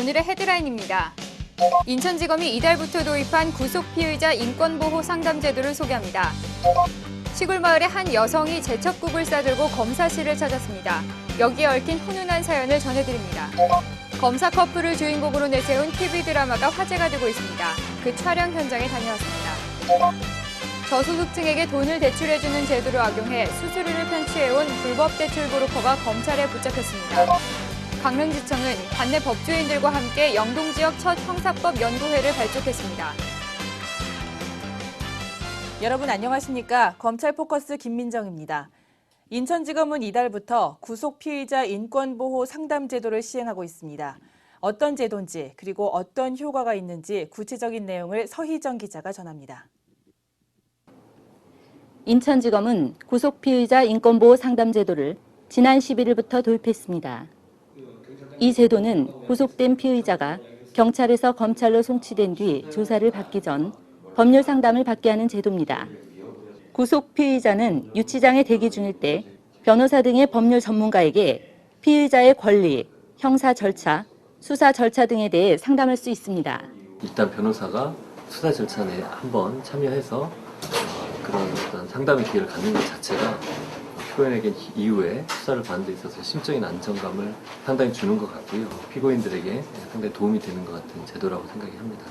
오늘의 헤드라인입니다. 인천지검이 이달부터 도입한 구속피의자 인권보호 상담제도를 소개합니다. 시골 마을의 한 여성이 제첩국을 싸들고 검사실을 찾았습니다. 여기에 얽힌 훈훈한 사연을 전해드립니다. 검사 커플을 주인공으로 내세운 TV 드라마가 화제가 되고 있습니다. 그 촬영 현장에 다녀왔습니다. 저소득층에게 돈을 대출해주는 제도를 악용해 수수료를 편취해온 불법 대출 브로커가 검찰에 붙잡혔습니다. 강릉지청은 관내 법조인들과 함께 영동지역 첫 형사법 연구회를 발족했습니다. 여러분 안녕하십니까? 검찰 포커스 김민정입니다. 인천지검은 이달부터 구속피의자 인권보호 상담제도를 시행하고 있습니다. 어떤 제도인지 그리고 어떤 효과가 있는지 구체적인 내용을 서희정 기자가 전합니다. 인천지검은 구속피의자 인권보호 상담제도를 지난 11일부터 도입했습니다. 이 제도는 구속된 피의자가 경찰에서 검찰로 송치된 뒤 조사를 받기 전 법률 상담을 받게 하는 제도입니다. 구속 피의자는 유치장에 대기 중일 때 변호사 등의 법률 전문가에게 피의자의 권리, 형사 절차, 수사 절차 등에 대해 상담할 수 있습니다. 일단 변호사가 수사 절차에 한번 참여해서 그런 어떤 상담의 기회를 갖는 것 자체가 피고인에게 이후에 수사를 받는 데 있어서 심적인 안정감을 상당히 주는 것 같고요. 피고인들에게 상당히 도움이 되는 것 같은 제도라고 생각이 합니다.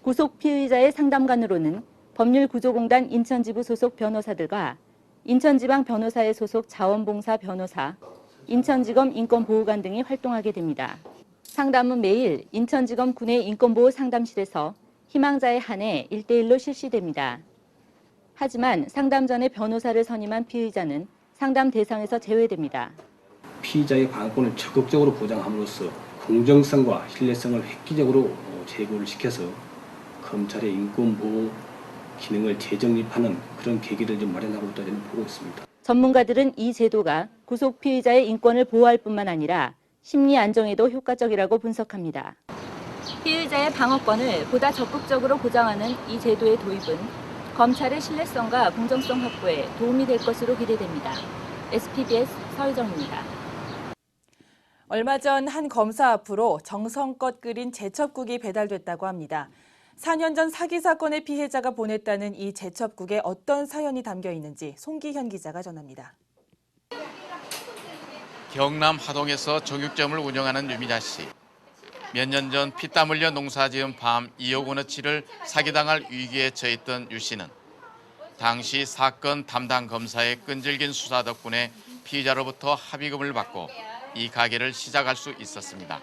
구속 피의자의 상담관으로는 법률구조공단 인천지부 소속 변호사들과 인천지방 변호사에 소속 자원봉사 변호사, 인천지검 인권보호관 등이 활동하게 됩니다. 상담은 매일 인천지검 구내 인권보호 상담실에서 희망자에 한해 1대1로 실시됩니다. 하지만 상담 전에 변호사를 선임한 피의자는 상담 대상에서 제외됩니다. 피의자의 방어권을 적극적으로 보장함으로써 공정성과 신뢰성을 획기적으로 제고를 시켜서 검찰의 인권보호 기능을 재정립하는 그런 계기를 좀 마련하고 있다고 저는 보고 있습니다. 전문가들은 이 제도가 구속 피의자의 인권을 보호할 뿐만 아니라 심리 안정에도 효과적이라고 분석합니다. 피의자의 방어권을 보다 적극적으로 보장하는 이 제도의 도입은 검찰의 신뢰성과 공정성 확보에 도움이 될 것으로 기대됩니다. SPBS 서희정입니다. 얼마 전 한 검사 앞으로 정성껏 끓인 제첩국이 배달됐다고 합니다. 4년 전 사기 사건의 피해자가 보냈다는 이 제첩국에 어떤 사연이 담겨 있는지 송기현 기자가 전합니다. 경남 하동에서 정육점을 운영하는 유미자 씨. 몇 년 전 피땀 흘려 농사지은 밤 2억 원어치를 사기당할 위기에 처했던 유 씨는 당시 사건 담당 검사의 끈질긴 수사 덕분에 피의자로부터 합의금을 받고 이 가게를 시작할 수 있었습니다.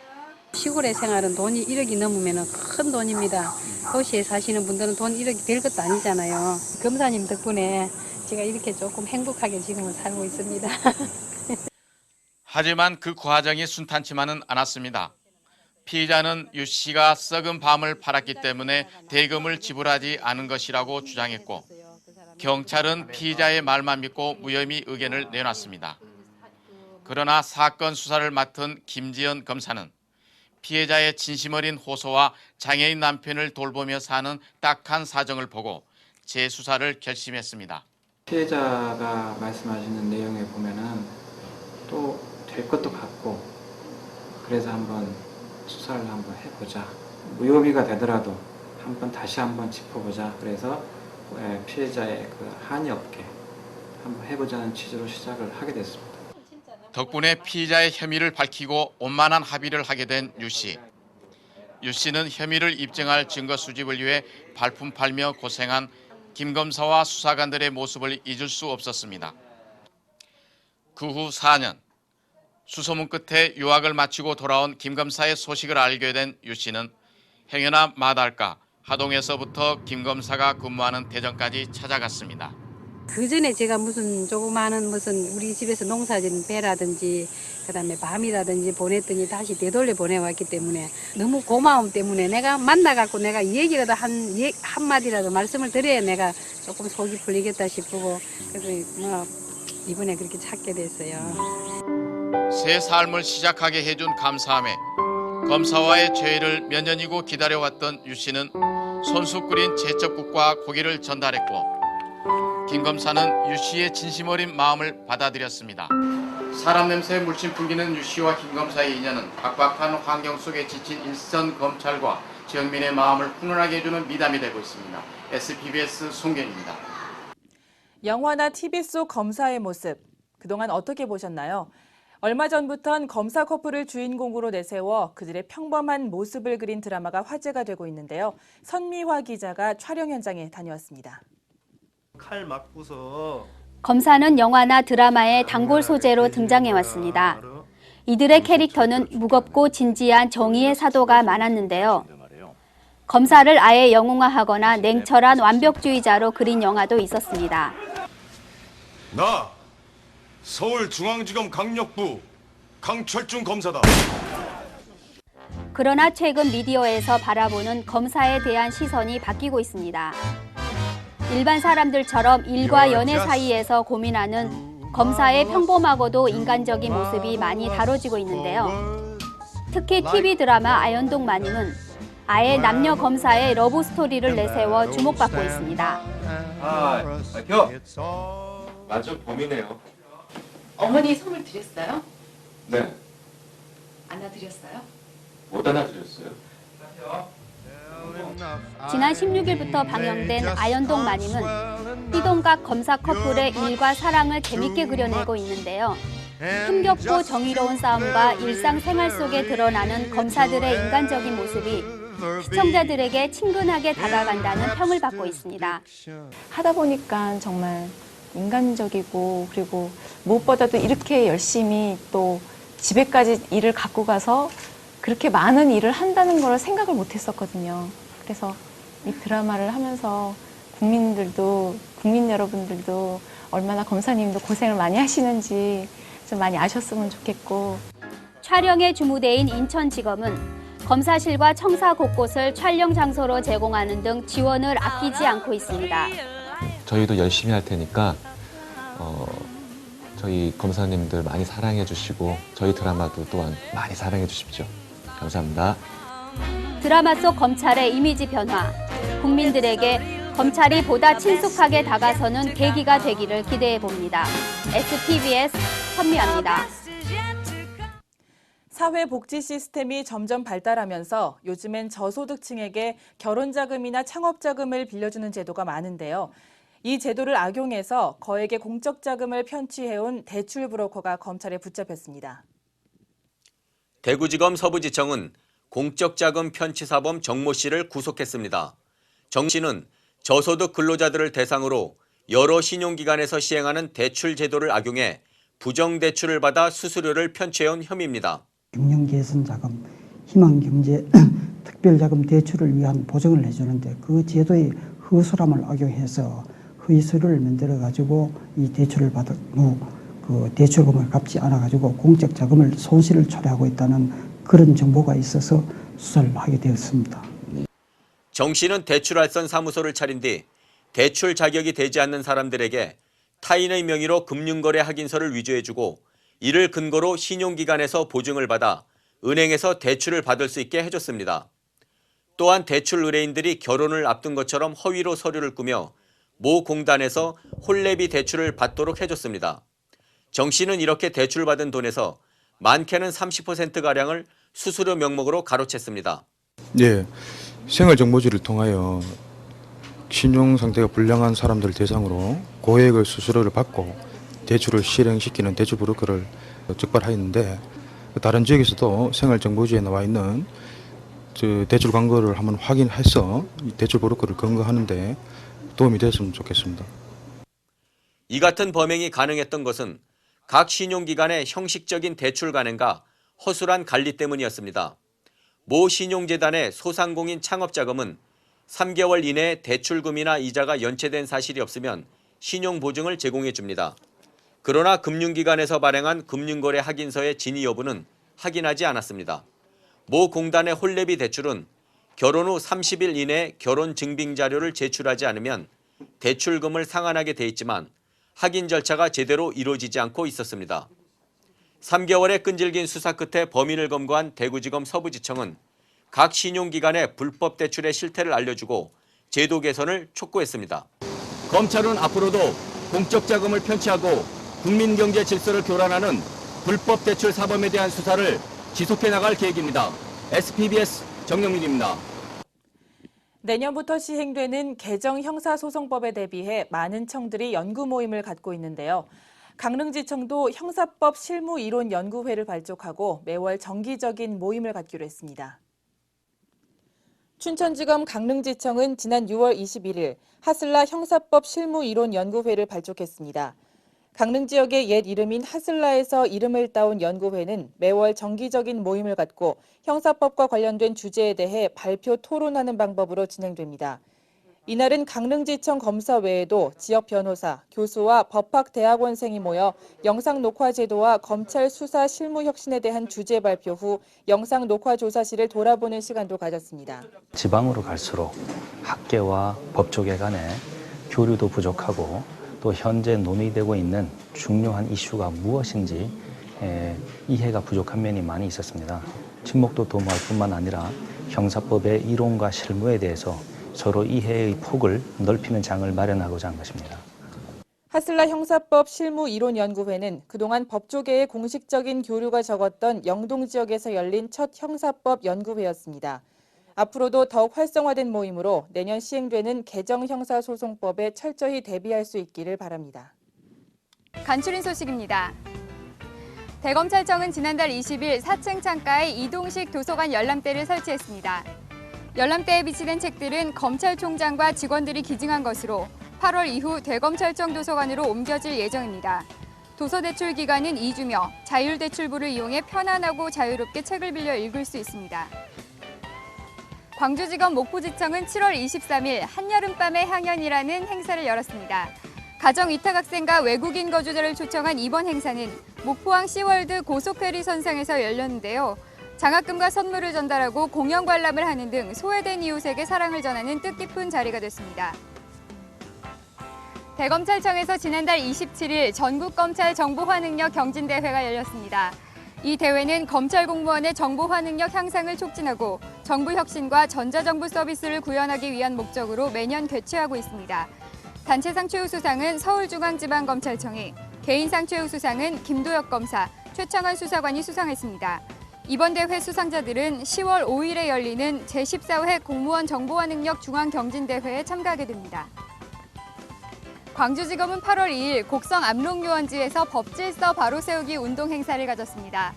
시골의 생활은 돈이 1억이 넘으면 큰 돈입니다. 도시에 사시는 분들은 돈 1억이 별것도 아니잖아요. 검사님 덕분에 제가 이렇게 조금 행복하게 지금은 살고 있습니다. 하지만 그 과정이 순탄치만은 않았습니다. 피의자는 유 씨가 썩은 밤을 팔았기 때문에 대금을 지불하지 않은 것이라고 주장했고 경찰은 피의자의 말만 믿고 무혐의 의견을 내놨습니다. 그러나 사건 수사를 맡은 김지연 검사는 피해자의 진심 어린 호소와 장애인 남편을 돌보며 사는 딱한 사정을 보고 재수사를 결심했습니다. 피해자가 말씀하시는 내용에 보면은 또 될 것도 같고 그래서 한번 수사를 한번 해보자. 무혐의가 되더라도 다시 한번 짚어보자. 그래서 피해자의 그 한이 없게 한번 해보자는 취지로 시작을 하게 됐습니다. 덕분에 피의자의 혐의를 밝히고 원만한 합의를 하게 된 유 씨. 유 씨는 혐의를 입증할 증거 수집을 위해 발품 팔며 고생한 김 검사와 수사관들의 모습을 잊을 수 없었습니다. 그 후 4년, 수소문 끝에 유학을 마치고 돌아온 김 검사의 소식을 알게 된 유 씨는 행여나 마다할까 하동에서부터 김 검사가 근무하는 대전까지 찾아갔습니다. 그 전에 제가 무슨 조그마한 우리 집에서 농사진 배라든지 그다음에 밤이라든지 보냈더니 다시 되돌려 보내왔기 때문에 너무 고마움 때문에 내가 만나갖고 내가 얘기라도 한마디라도 말씀을 드려야 내가 조금 속이 풀리겠다 싶고 그래서 이번에 그렇게 찾게 됐어요. 새 삶을 시작하게 해준 감사함에 검사와의 재회를 몇 년이고 기다려왔던 유 씨는 손수 끓인 제첩국과 고기를 전달했고 김 검사는 유 씨의 진심 어린 마음을 받아들였습니다. 사람 냄새에 물씬 풍기는 유 씨와 김 검사의 인연은 각박한 환경 속에 지친 일선 검찰과 지역민의 마음을 훈훈하게 해주는 미담이 되고 있습니다. SPBS 송경입니다. 영화나 TV 속 검사의 모습, 그동안 어떻게 보셨나요? 얼마 전부턴 검사 커플을 주인공으로 내세워 그들의 평범한 모습을 그린 드라마가 화제가 되고 있는데요. 선미화 기자가 촬영 현장에 다녀왔습니다. 칼 맞고서 검사는 영화나 드라마의 단골 소재로 등장해왔습니다. 이들의 캐릭터는 무겁고 진지한 정의의 사도가 많았는데요. 검사를 아예 영웅화하거나 냉철한 완벽주의자로 그린 영화도 있었습니다. 나 서울중앙지검 강력부 강철중 검사다. 그러나 최근 미디어에서 바라보는 검사에 대한 시선이 바뀌고 있습니다. 일반 사람들처럼 일과 연애 사이에서 고민하는 검사의 평범하고도 인간적인 모습이 많이 다뤄지고 있는데요. 특히 TV 드라마 아현동 마님은 아예 남녀 검사의 러브 스토리를 내세워 주목받고 있습니다. 완전 범이네요. 어머니 선물 드렸어요? 네. 안아드렸어요? 못 안아드렸어요. 지난 16일부터 방영된 아현동 마님은 띠동갑 검사 커플의 일과 사랑을 재밌게 그려내고 있는데요. 힘겹고 정의로운 싸움과 일상생활 속에 드러나는 검사들의 인간적인 모습이 시청자들에게 친근하게 다가간다는 평을 받고 있습니다. 하다 보니까 정말 인간적이고 그리고 무엇보다도 이렇게 열심히 또 집에까지 일을 갖고 가서 그렇게 많은 일을 한다는 걸 생각을 못 했었거든요. 그래서 이 드라마를 하면서 국민 여러분들도 얼마나 검사님도 고생을 많이 하시는지 좀 많이 아셨으면 좋겠고. 촬영의 주무대인 인천지검은 검사실과 청사 곳곳을 촬영 장소로 제공하는 등 지원을 아끼지 않고 있습니다. 저희도 열심히 할 테니까 저희 검사님들 많이 사랑해 주시고 저희 드라마도 또한 많이 사랑해 주십시오. 감사합니다. 드라마 속 검찰의 이미지 변화, 국민들에게 검찰이 보다 친숙하게 다가서는 계기가 되기를 기대해 봅니다. SPBS 선미화입니다. 사회복지 시스템이 점점 발달하면서 요즘엔 저소득층에게 결혼자금이나 창업자금을 빌려주는 제도가 많은데요. 이 제도를 악용해서 거액의 공적자금을 편취해온 대출 브로커가 검찰에 붙잡혔습니다. 대구지검 서부지청은 공적자금 편취사범 정모 씨를 구속했습니다. 정 씨는 저소득 근로자들을 대상으로 여러 신용기관에서 시행하는 대출 제도를 악용해 부정대출을 받아 수수료를 편취해온 혐의입니다. 경영개선자금, 희망경제 특별자금 대출을 위한 보증을 해주는데 그 제도의 허술함을 악용해서 허위서류를 만들어가지고 이 대출을 받은 후 그 대출금을 갚지 않아가지고 공적자금을 손실을 초래하고 있다는 그런 정보가 있어서 수사를 하게 되었습니다. 정 씨는 대출알선 사무소를 차린 뒤 대출 자격이 되지 않는 사람들에게 타인의 명의로 금융거래 확인서를 위조해주고 이를 근거로 신용기관에서 보증을 받아 은행에서 대출을 받을 수 있게 해줬습니다. 또한 대출 의뢰인들이 결혼을 앞둔 것처럼 허위로 서류를 꾸며 모 공단에서 홀레비 대출을 받도록 해줬습니다. 정 씨는 이렇게 대출받은 돈에서 많게는 30%가량을 수수료 명목으로 가로챘습니다. 네, 생활정보지를 통하여 신용상태가 불량한 사람들 대상으로 고액의 수수료를 받고 대출을 실행시키는 대출 브로커를 적발하였는데 다른 지역에서도 생활정보지에 나와 있는 대출 광고를 한번 확인해서 대출 브로커를 검거하는 데 도움이 됐으면 좋겠습니다. 이 같은 범행이 가능했던 것은 각 신용기관의 형식적인 대출 관행과 허술한 관리 때문이었습니다. 모 신용재단의 소상공인 창업자금은 3개월 이내에 대출금이나 이자가 연체된 사실이 없으면 신용보증을 제공해 줍니다. 그러나 금융기관에서 발행한 금융거래 확인서의 진위 여부는 확인하지 않았습니다. 모 공단의 홀레비 대출은 결혼 후 30일 이내에 결혼 증빙 자료를 제출하지 않으면 대출금을 상환하게 돼 있지만 확인 절차가 제대로 이루어지지 않고 있었습니다. 3개월의 끈질긴 수사 끝에 범인을 검거한 대구지검 서부지청은 각 신용기관의 불법 대출의 실태를 알려주고 제도 개선을 촉구했습니다. 검찰은 앞으로도 공적 자금을 편취하고 국민 경제 질서를 교란하는 불법 대출 사범에 대한 수사를 지속해 나갈 계획입니다. SPBS 정영민입니다. 내년부터 시행되는 개정 형사소송법에 대비해 많은 청들이 연구 모임을 갖고 있는데요. 강릉지청도 형사법 실무이론연구회를 발족하고 매월 정기적인 모임을 갖기로 했습니다. 춘천지검 강릉지청은 지난 6월 21일 하슬라 형사법 실무이론연구회를 발족했습니다. 강릉 지역의 옛 이름인 하슬라에서 이름을 따온 연구회는 매월 정기적인 모임을 갖고 형사법과 관련된 주제에 대해 발표 토론하는 방법으로 진행됩니다. 이날은 강릉지청 검사 외에도 지역 변호사, 교수와 법학대학원생이 모여 영상 녹화 제도와 검찰 수사 실무 혁신에 대한 주제 발표 후 영상 녹화 조사실을 돌아보는 시간도 가졌습니다. 지방으로 갈수록 학계와 법조계 간에 교류도 부족하고 또 현재 논의되고 있는 중요한 이슈가 무엇인지 이해가 부족한 면이 많이 있었습니다. 친목도 도모할 뿐만 아니라 형사법의 이론과 실무에 대해서 서로 이해의 폭을 넓히는 장을 마련하고자 한 것입니다. 하슬라 형사법 실무이론연구회는 그동안 법조계의 공식적인 교류가 적었던 영동 지역에서 열린 첫 형사법 연구회였습니다. 앞으로도 더욱 활성화된 모임으로 내년 시행되는 개정 형사소송법에 철저히 대비할 수 있기를 바랍니다. 간추린 소식입니다. 대검찰청은 지난달 20일 4층 창가에 이동식 도서관 열람대를 설치했습니다. 열람대에 비치된 책들은 검찰총장과 직원들이 기증한 것으로 8월 이후 대검찰청 도서관으로 옮겨질 예정입니다. 도서대출 기간은 2주며 자율대출부를 이용해 편안하고 자유롭게 책을 빌려 읽을 수 있습니다. 광주지검 목포지청은 7월 23일 한여름밤의 향연이라는 행사를 열었습니다. 가정위탁학생과 외국인 거주자를 초청한 이번 행사는 목포항 시월드 고속페리 선상에서 열렸는데요. 장학금과 선물을 전달하고 공연 관람을 하는 등 소외된 이웃에게 사랑을 전하는 뜻깊은 자리가 됐습니다. 대검찰청에서 지난달 27일 전국검찰 정보화능력 경진대회가 열렸습니다. 이 대회는 검찰 공무원의 정보화 능력 향상을 촉진하고 정부 혁신과 전자정부 서비스를 구현하기 위한 목적으로 매년 개최하고 있습니다. 단체상 최우수상은 서울중앙지방검찰청이, 개인상 최우수상은 김도혁 검사, 최창원 수사관이 수상했습니다. 이번 대회 수상자들은 10월 5일에 열리는 제14회 공무원 정보화 능력 중앙경진대회에 참가하게 됩니다. 광주지검은 8월 2일 곡성 압록요원지에서 법질서 바로 세우기 운동 행사를 가졌습니다.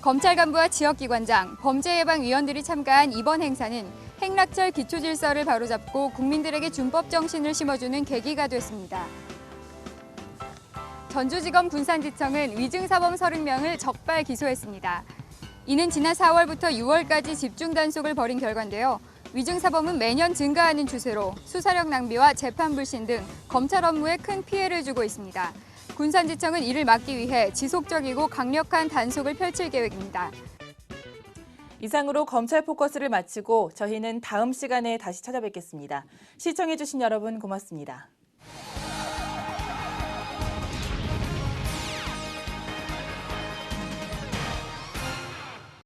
검찰 간부와 지역기관장, 범죄예방위원들이 참가한 이번 행사는 행락절 기초질서를 바로잡고 국민들에게 준법 정신을 심어주는 계기가 됐습니다. 전주지검 군산지청은 위증사범 30명을 적발 기소했습니다. 이는 지난 4월부터 6월까지 집중 단속을 벌인 결과인데요. 위증사범은 매년 증가하는 추세로 수사력 낭비와 재판 불신 등 검찰 업무에 큰 피해를 주고 있습니다. 군산지청은 이를 막기 위해 지속적이고 강력한 단속을 펼칠 계획입니다. 이상으로 검찰 포커스를 마치고 저희는 다음 시간에 다시 찾아뵙겠습니다. 시청해주신 여러분 고맙습니다.